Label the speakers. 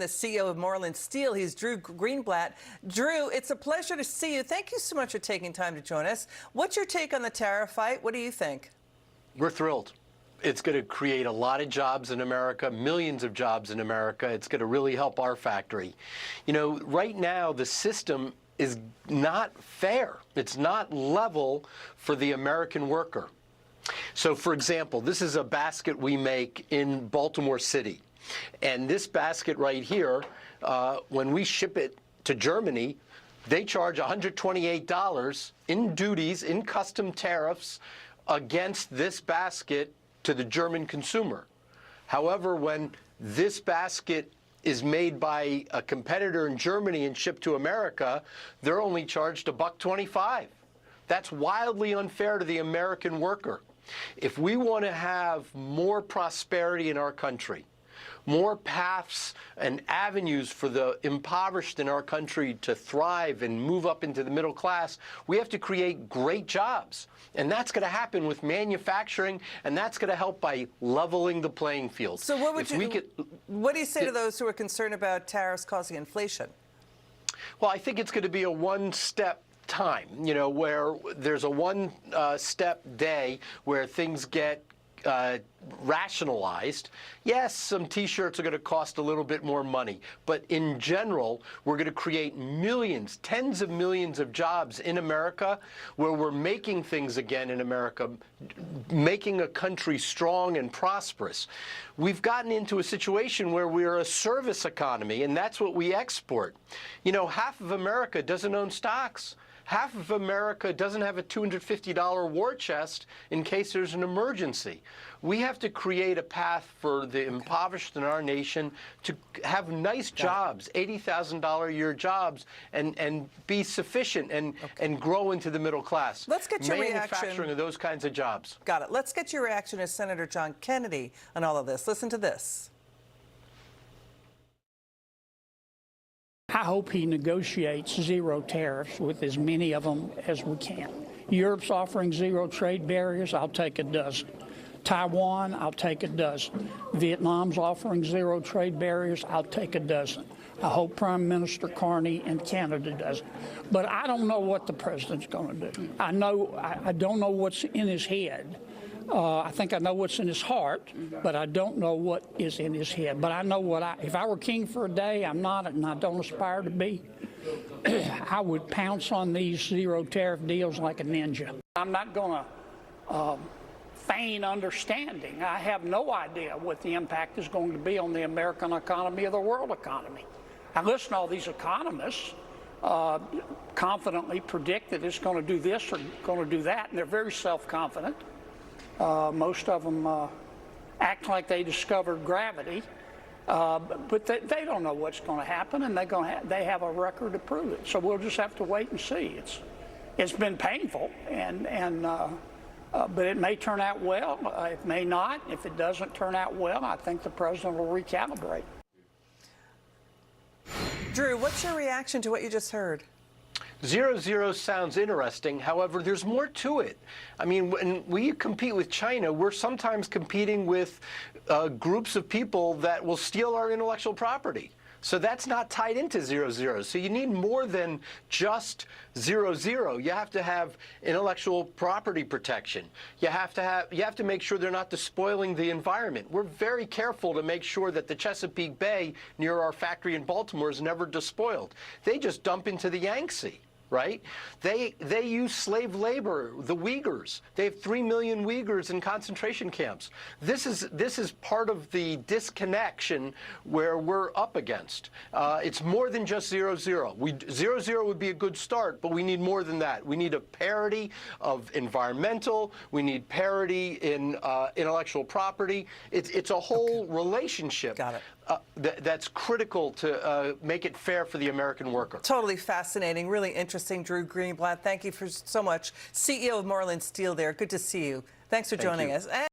Speaker 1: The CEO of Moreland Steel. He's Drew Greenblatt. Drew, it's a pleasure to see you. Thank you so much for taking time to join us. What's your take on the tariff fight? What do you think?
Speaker 2: We're thrilled. It's going to create a lot of jobs in America, millions of jobs in America. It's going to really help our factory. You know, right now the system is not fair. It's not level for the American worker. So, for example, this is a basket we make in Baltimore City. And this basket right here, when we ship it to Germany, they charge $128 in duties, in custom tariffs, against this basket to the German consumer. However, when this basket is made by a competitor in Germany and shipped to America, they're only charged $1.25. That's wildly unfair to the American worker. If we want to have more prosperity in our country, more paths and avenues for the impoverished in our country to thrive and move up into the middle class, we have to create great jobs. And that's going to happen with manufacturing, and that's going to help by leveling the playing field.
Speaker 1: So what do you say to those who are concerned about tariffs causing inflation?
Speaker 2: Well, I think it's going to be a one-step time, you know, where there's a one-step day where things get rationalized. Yes, some T-shirts are going to cost a little bit more money, but in general, we're going to create millions, tens of millions of jobs in America where we're making things again in America, making a country strong and prosperous. We've gotten into a situation where we're a service economy, and that's what we export. You know, half of America doesn't own stocks. Half of America doesn't have a $250 war chest in case there's an emergency. We have to create a path for the impoverished in our nation to have nice jobs, $80,000 a year jobs, and be sufficient and grow into the middle class.
Speaker 1: Let's get your reaction.
Speaker 2: Manufacturing of those kinds of jobs.
Speaker 1: Got it. Let's get your reaction as Senator John Kennedy on all of this. Listen to this.
Speaker 3: I hope he negotiates zero tariffs with as many of them as we can. Europe's offering zero trade barriers. I'll take a dozen. Taiwan, I'll take a dozen. Vietnam's offering zero trade barriers. I'll take a dozen. I hope Prime Minister Carney in Canada does. But I don't know what the president's going to do. I don't know what's in his head. I think I know what's in his heart, but I don't know what is in his head. But I know if I were king for a day, I'm not, and I don't aspire to be, I would pounce on these zero tariff deals like a ninja. I'm not going to feign understanding. I have no idea what the impact is going to be on the American economy or the world economy. I listen to all these economists confidently predict that it's going to do this or going to do that, and they're very self-confident. Most of them act like they discovered gravity, but they don't know what's going to happen, and they have a record to prove it. So we'll just have to wait and see. It's been painful, but it may turn out well. It may not. If it doesn't turn out well, I think the president will recalibrate.
Speaker 1: Drew, what's your reaction to what you just heard?
Speaker 2: Zero sounds interesting. However, there's more to it. I mean, when we compete with China, we're sometimes competing with groups of people that will steal our intellectual property. So that's not tied into zero. So you need more than just zero. You have to have intellectual property protection. You have to make sure they're not despoiling the environment. We're very careful to make sure that the Chesapeake Bay near our factory in Baltimore is never despoiled. They just dump into the Yangtze. Right? They use slave labor, the Uyghurs. They have 3 million Uyghurs in concentration camps. This is part of the disconnection where we're up against. It's more than just zero. Zero would be a good start, but we need more than that. We need a parity of environmental. We need parity in intellectual property. It's a whole relationship.
Speaker 1: Got it.
Speaker 2: That's critical to make it fair for the American worker.
Speaker 1: Totally fascinating, really interesting. Drew Greenblatt, thank you so much. CEO of Moreland Steel there. Good to see you. Thanks for joining us.